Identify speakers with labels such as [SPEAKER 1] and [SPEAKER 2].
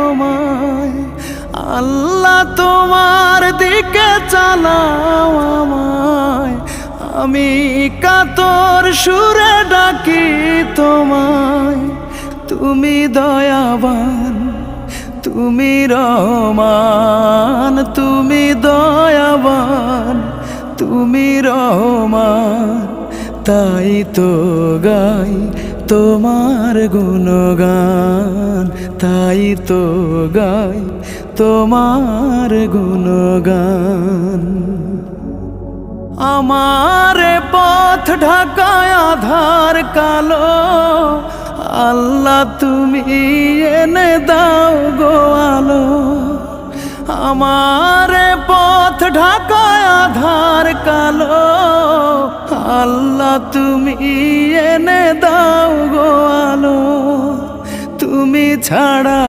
[SPEAKER 1] তোমায়। আল্লাহ তোমার দিকে চালাও আমায়, আমি কাতর সুরে ডাকি তোমায়। তুমি দয়াবান, তুমি রহমান, তুমি দয়াবান, তুমি রহমান, তাই তো গাই তোমার গুণগান, তাই তো গাই তোমার গুণগান। আমার পথ ঢাকায় আধার কালো, আল্লাহ তুমি এনে দাও গো আলো। আমার পথ ঢাকায় আধার কালো, আল্লাহ তুমি এনে দাও গো আলো। তুমি ছাড়া